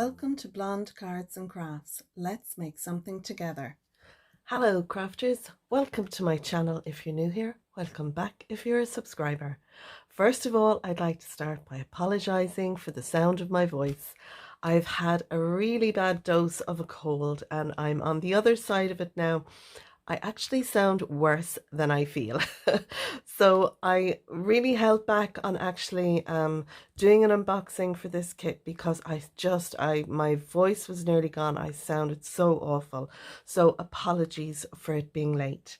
Welcome to Blonde Cards and Crafts. Let's make something together. Hello crafters, welcome to my channel. If you're new here, welcome back if you're a subscriber. First of all, I'd like to start by apologizing for the sound of my voice. I've had a really bad dose of a cold and I'm on the other side of it now. I actually sound worse than I feel. So I really held back on actually doing an unboxing for this kit because my voice was nearly gone. I sounded so awful. So apologies for it being late.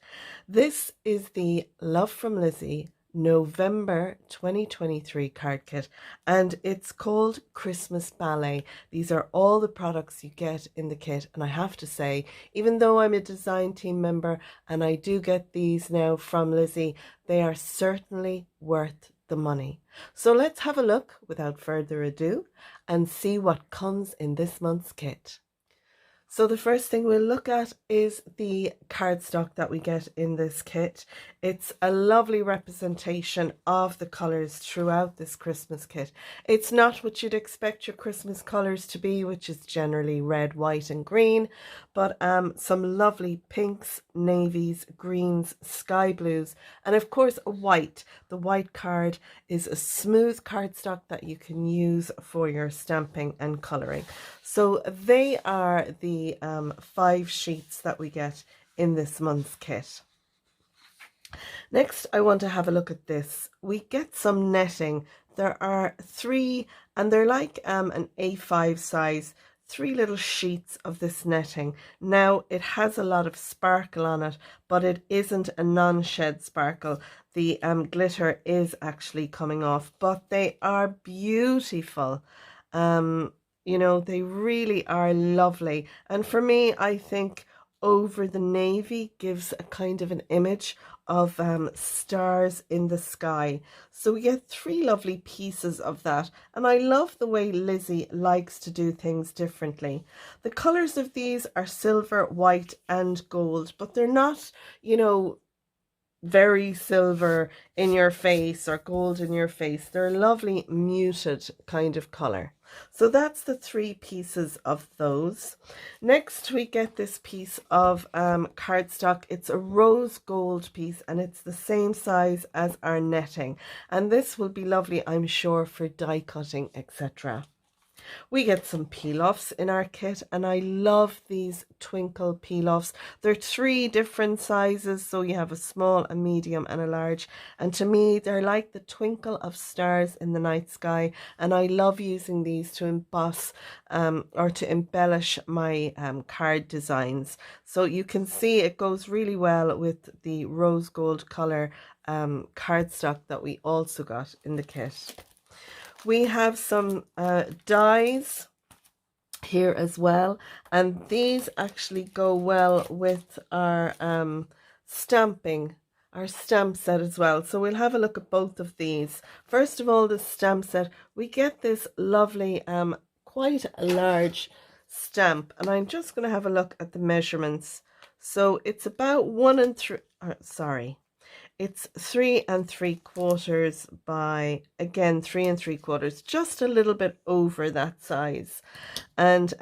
This is the Love from Lizi November 2023 card kit, and it's called Christmas Ballet. These are all the products you get in the kit, and I have to say, even though I'm a design team member and I do get these now from Lizi, they are certainly worth the money. So let's have a look without further ado and see what comes in this month's kit. So the first thing we'll look at is the cardstock that we get in this kit. It's a lovely representation of the colours throughout this Christmas kit. It's not what you'd expect your Christmas colours to be, which is generally red, white and green, but some lovely pinks, navies, greens, sky blues, and of course a white. The white card is a smooth cardstock that you can use for your stamping and colouring. So they are the 5 sheets that we get in this month's kit. Next, I want to have a look at this. We get some netting. There are 3, and they're like an A5 size, 3 little sheets of this netting. Now, it has a lot of sparkle on it, but it isn't a non-shed sparkle. The glitter is actually coming off, but they are beautiful. You know, they really are lovely. And for me, I think over the navy gives a kind of an image of stars in the sky. So we get 3 lovely pieces of that. And I love the way Lizi likes to do things differently. The colours of these are silver, white and gold, but they're not, you know, very silver in your face or gold in your face. They're a lovely muted kind of color. So that's the 3 pieces of those. Next we get this piece of cardstock. It's a rose gold piece and it's the same size as our netting, and this will be lovely, I'm sure, for die cutting, etc. We get some peel-offs in our kit, and I love these twinkle peel-offs. They're 3 different sizes, so you have a small, a medium and a large, and to me they're like the twinkle of stars in the night sky, and I love using these to emboss or to embellish my card designs. So you can see it goes really well with the rose gold colour cardstock that we also got in the kit. We have some dies here as well, and these actually go well with our stamping, our stamp set as well. So we'll have a look at both of these. First of all, the stamp set, we get this lovely quite a large stamp, and I'm just going to have a look at the measurements. So it's about 1 3 it's 3 3/4 by, again, 3 3/4, just a little bit over that size. And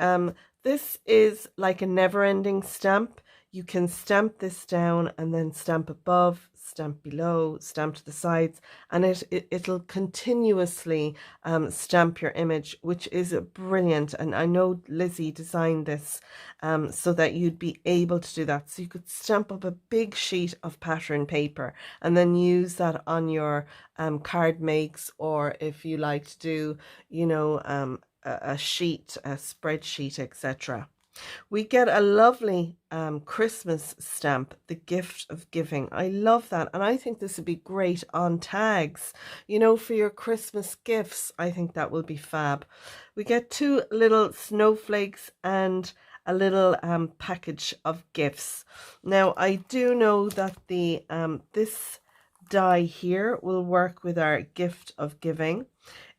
this is like a never-ending stamp. You can stamp this down and then stamp above, stamp below, stamp to the sides, and it'll continuously stamp your image, which is brilliant. And I know Lizi designed this so that you'd be able to do that. So you could stamp up a big sheet of pattern paper and then use that on your card makes, or if you like to do, you know, a sheet, a spreadsheet, etc. We get a lovely Christmas stamp, the gift of giving. I love that, and I think this would be great on tags, you know, for your Christmas gifts. I think that will be fab. We get 2 little snowflakes and a little package of gifts. Now I do know that the this die here will work with our gift of giving.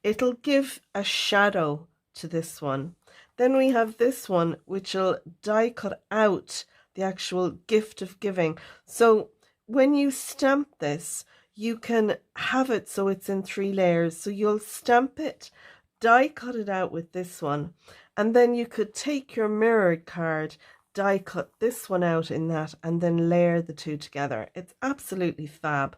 It'll give a shadow to this one. Then we have this one, which will die cut out the actual gift of giving. So when you stamp this, you can have it so it's in 3 layers. So you'll stamp it, die cut it out with this one, And then you could take your mirrored card, die cut this one out in that, and then layer the two together. It's absolutely fab.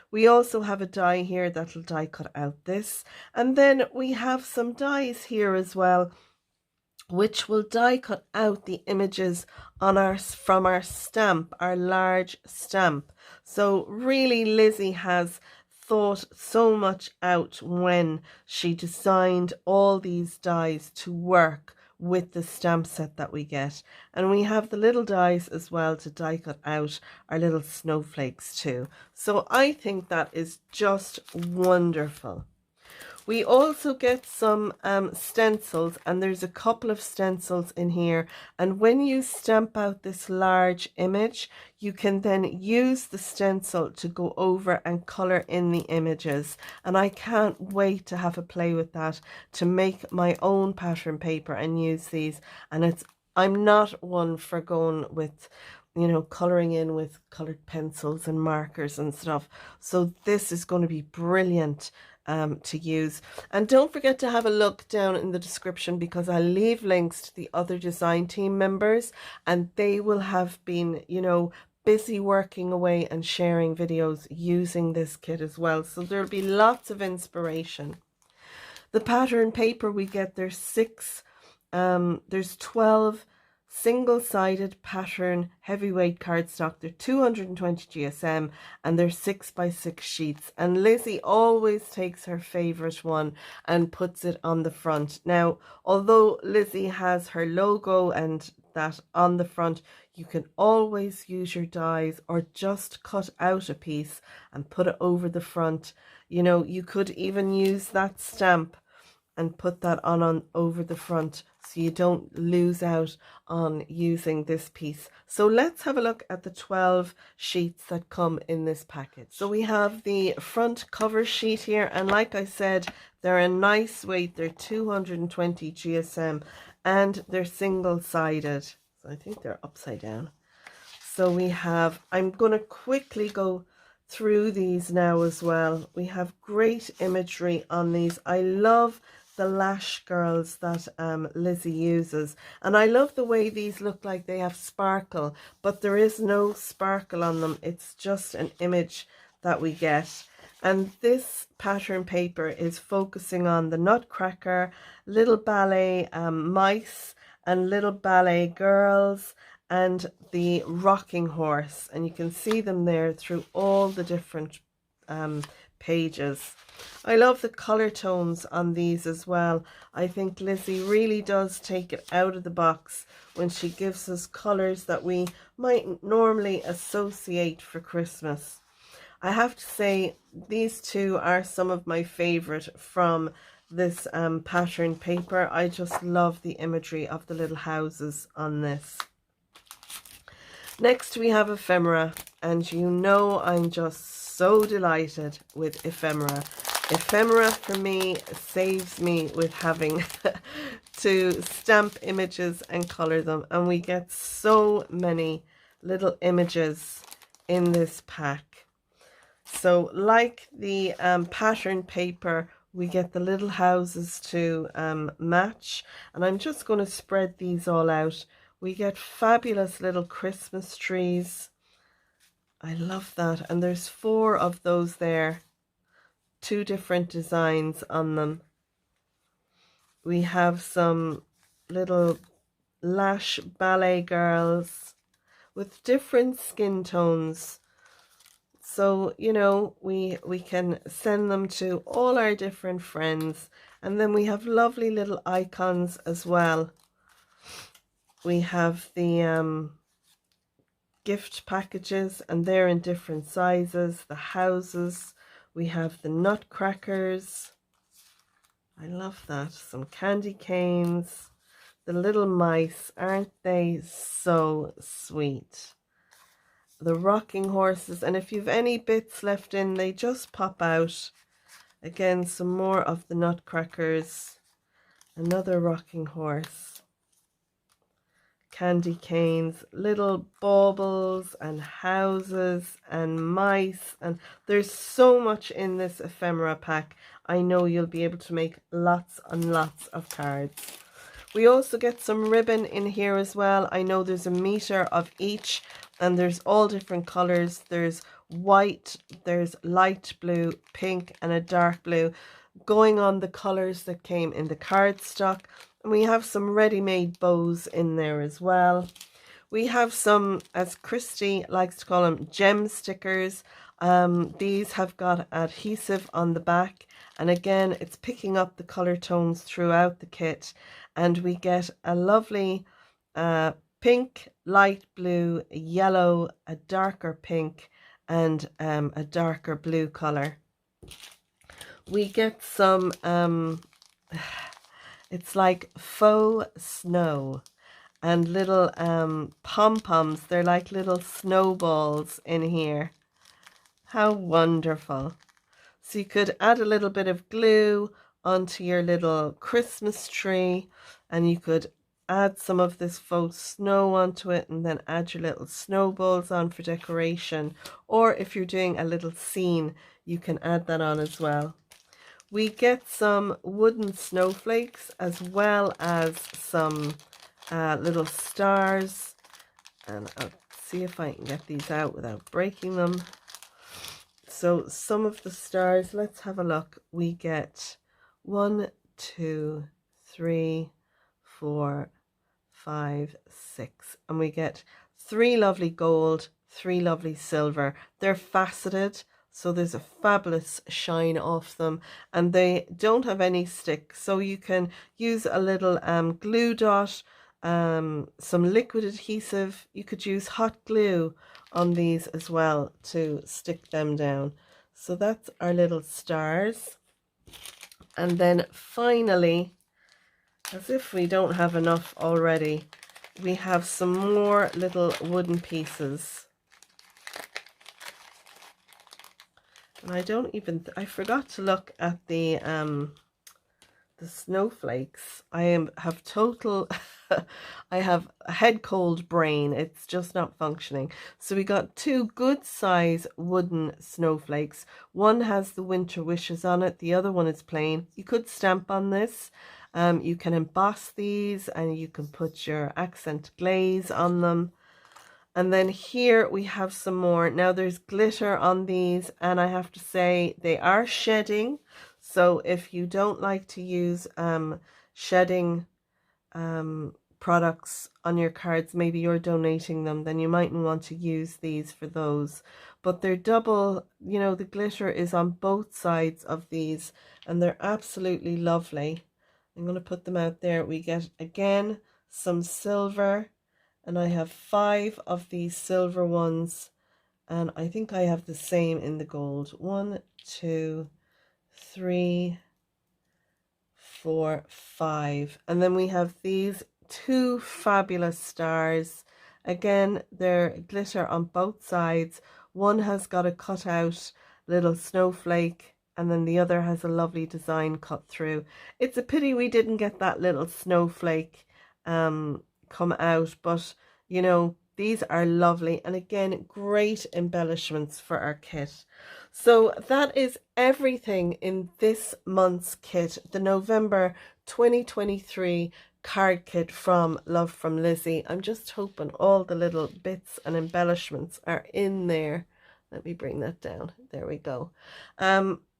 We also have a die here that'll die cut out this. And then we have some dies here as well, which will die cut out the images on from our stamp, our large stamp. So really Lizzie has thought so much out when she designed all these dies to work with the stamp set that we get. And we have the little dies as well to die cut out our little snowflakes too. So I think that is just wonderful. We also get some stencils, and there's a couple of stencils in here, and when you stamp out this large image, you can then use the stencil to go over and colour in the images, and I can't wait to have a play with that, to make my own pattern paper and use these. And I'm not one for going with, you know, colouring in with coloured pencils and markers and stuff, so this is going to be brilliant to use. And don't forget to have a look down in the description, because I'll leave links to the other design team members, and they will have been, you know, busy working away and sharing videos using this kit as well, so there'll be lots of inspiration. The pattern paper we get, there's 12 single-sided pattern heavyweight cardstock. They're 220 GSM, and they're 6x6 sheets, and Lizzie always takes her favorite one and puts it on the front. Now, although Lizzie has her logo and that on the front, you can always use your dies or just cut out a piece and put it over the front. You know, you could even use that stamp and put that on over the front, so you don't lose out on using this piece. So let's have a look at the 12 sheets that come in this package. So we have the front cover sheet here, and like I said, they're a nice weight. They're 220 GSM, and they're single-sided. So I think they're upside down. So we have, I'm going to quickly go through these now as well. We have great imagery on these. I love the lash girls that Lizzie uses, and I love the way these look like they have sparkle, but there is no sparkle on them. It's just an image that we get. And this pattern paper is focusing on the Nutcracker, little ballet mice, and little ballet girls, and the rocking horse, and you can see them there through all the different pages. I love the color tones on these as well. I think Lizzie really does take it out of the box when she gives us colors that we might normally associate for Christmas. I have to say, these two are some of my favorite from this pattern paper. I just love the imagery of the little houses on this. Next we have ephemera, and you know I'm just so delighted with ephemera. Ephemera for me saves me with having to stamp images and color them, and we get so many little images in this pack. So like the pattern paper, we get the little houses to match, and I'm just going to spread these all out. We get fabulous little Christmas trees. I love that. And there's 4 of those there. 2 different designs on them. We have some little lash ballet girls with different skin tones. So, you know, we can send them to all our different friends. And then we have lovely little icons as well. We have the gift packages, and they're in different sizes. The houses, we have the nutcrackers. I love that. Some candy canes. The little mice, aren't they so sweet? The rocking horses, and if you've any bits left in, they just pop out. Again, some more of the nutcrackers. Another rocking horse. Candy canes, little baubles and houses and mice, and there's so much in this ephemera pack. I know you'll be able to make lots and lots of cards. We also get some ribbon in here as well. I know there's a meter of each, and there's all different colors. There's white, there's light blue, pink, and a dark blue, going on the colors that came in the cardstock. And we have some ready-made bows in there as well. We have some, as Kristie likes to call them, gem stickers. These have got adhesive on the back, and again it's picking up the color tones throughout the kit, and we get a lovely pink, light blue, yellow, a darker pink, and a darker blue color. We get some it's like faux snow and little pom-poms. They're like little snowballs in here. How wonderful. So you could add a little bit of glue onto your little Christmas tree, and you could add some of this faux snow onto it, and then add your little snowballs on for decoration. Or if you're doing a little scene, you can add that on as well. We get some wooden snowflakes as well as some little stars, and I'll see if I can get these out without breaking them. So some of the stars, let's have a look. We get 1, 2, 3, 4, 5, 6, and we get 3 lovely gold, 3 lovely silver. They're faceted, so there's a fabulous shine off them, and they don't have any stick, so you can use a little glue dot, some liquid adhesive. You could use hot glue on these as well to stick them down. So that's our little stars. And then finally, as if we don't have enough already, we have some more little wooden pieces. And I forgot to look at the snowflakes. I have total I have a head cold brain. It's just not functioning. So we got 2 good size wooden snowflakes. One has the winter wishes on it, the other one is plain. You could stamp on this. You can emboss these, and you can put your accent glaze on them. And then here we have some more. Now there's glitter on these, and I have to say they are shedding. So if you don't like to use shedding products on your cards, maybe you're donating them, then you mightn't want to use these for those. But they're double, you know, the glitter is on both sides of these, and they're absolutely lovely. I'm going to put them out there. We get, again, some silver, and I have 5 of these silver ones, and I think I have the same in the gold. 1, 2, 3, 4, 5. And then we have these 2 fabulous stars. Again, they're glitter on both sides. One has got a cut out little snowflake, and then the other has a lovely design cut through. It's a pity we didn't get that little snowflake come out, but you know, these are lovely, and again, great embellishments for our kit. So that is everything in this month's kit, the November 2023 card kit from Love from Lizi. I'm just hoping all the little bits and embellishments are in there. Let me bring that down. There we go.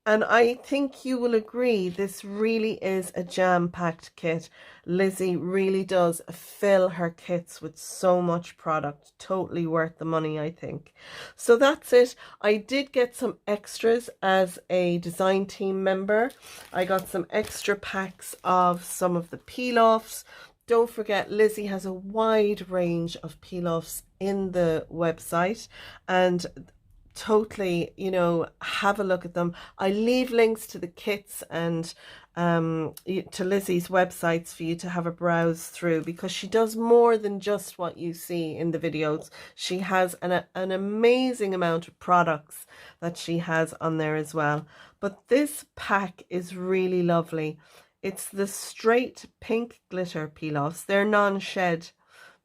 And I think you will agree, this really is a jam-packed kit. Lizi really does fill her kits with so much product. Totally worth the money, I think. So that's it. I did get some extras as a design team member. I got some extra packs of some of the peel-offs. Don't forget, Lizi has a wide range of peel-offs in the website, and totally, you know, have a look at them. I leave links to the kits and to Lizi's websites for you to have a browse through, because she does more than just what you see in the videos. She has an amazing amount of products that she has on there as well. But this pack is really lovely. It's the straight pink glitter peel-offs. They're non-shed.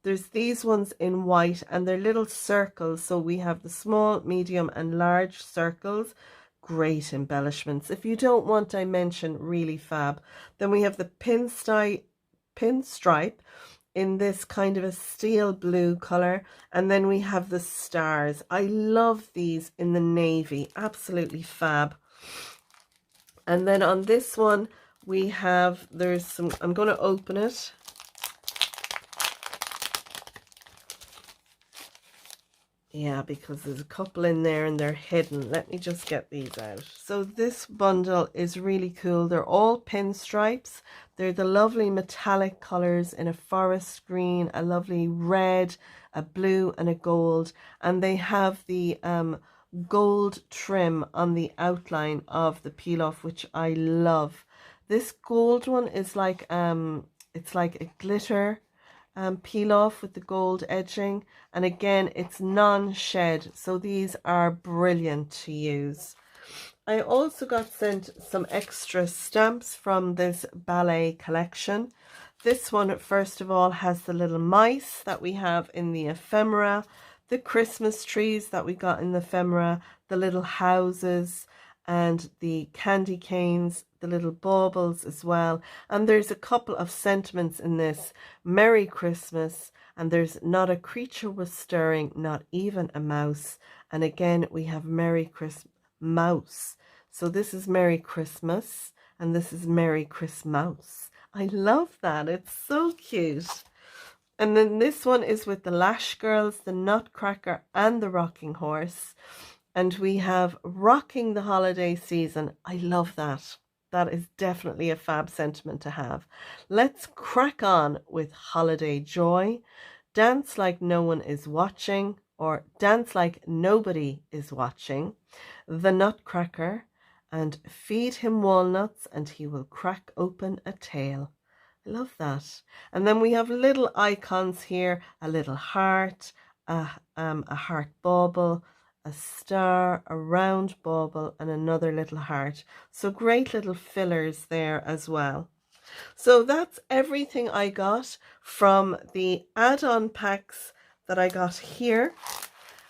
There's these ones in white, and they're little circles. So we have the small, medium, and large circles. Great embellishments. If you don't want dimension, really fab. Then we have the pinstripe in this kind of a steel blue color, and then we have the stars. I love these in the navy, absolutely fab. And then on this one we have, there's some, I'm going to open it. Yeah, because there's a couple in there and they're hidden. Let me just get these out. So this bundle is really cool. They're all pinstripes. They're the lovely metallic colors in a forest green, a lovely red, a blue and a gold. And they have the gold trim on the outline of the peel off, which I love. This gold one is like, it's like a glitter peel off with the gold edging, and again it's non-shed, so these are brilliant to use. I also got sent some extra stamps from this ballet collection. This one, first of all, has the little mice that we have in the ephemera, the Christmas trees that we got in the ephemera, the little houses and the candy canes, the little baubles as well. And there's a couple of sentiments in this. Merry Christmas, and there's not a creature was stirring, not even a mouse. And again, we have Merry Christmas mouse. So this is Merry Christmas, and this is Merry Christmas. I love that. It's so cute. And then this one is with the Lash Girls, the Nutcracker, and the Rocking Horse. And we have Rocking the Holiday Season. I love that. That is definitely a fab sentiment to have. Let's crack on with Holiday Joy. Dance like no one is watching, or Dance like nobody is watching. The Nutcracker, and Feed him walnuts and he will crack open a tail. I love that. And then we have little icons here, a little heart, a heart bauble, a star, a round bauble, and another little heart. So great little fillers there as well. So that's everything I got from the add-on packs that I got here,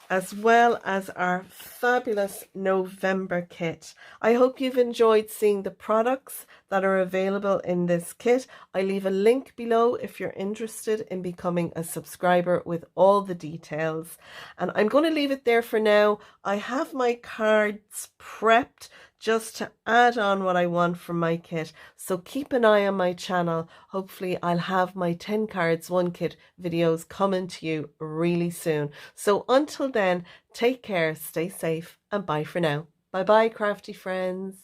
as well as our fabulous November kit. I hope you've enjoyed seeing the products that are available in this kit. I leave a link below if you're interested in becoming a subscriber with all the details. And I'm going to leave it there for now. I have my cards prepped just to add on what I want from my kit. So keep an eye on my channel. Hopefully I'll have my 10 cards, 1 kit videos coming to you really soon. So until then, take care, stay safe, and bye for now. Bye bye, crafty friends.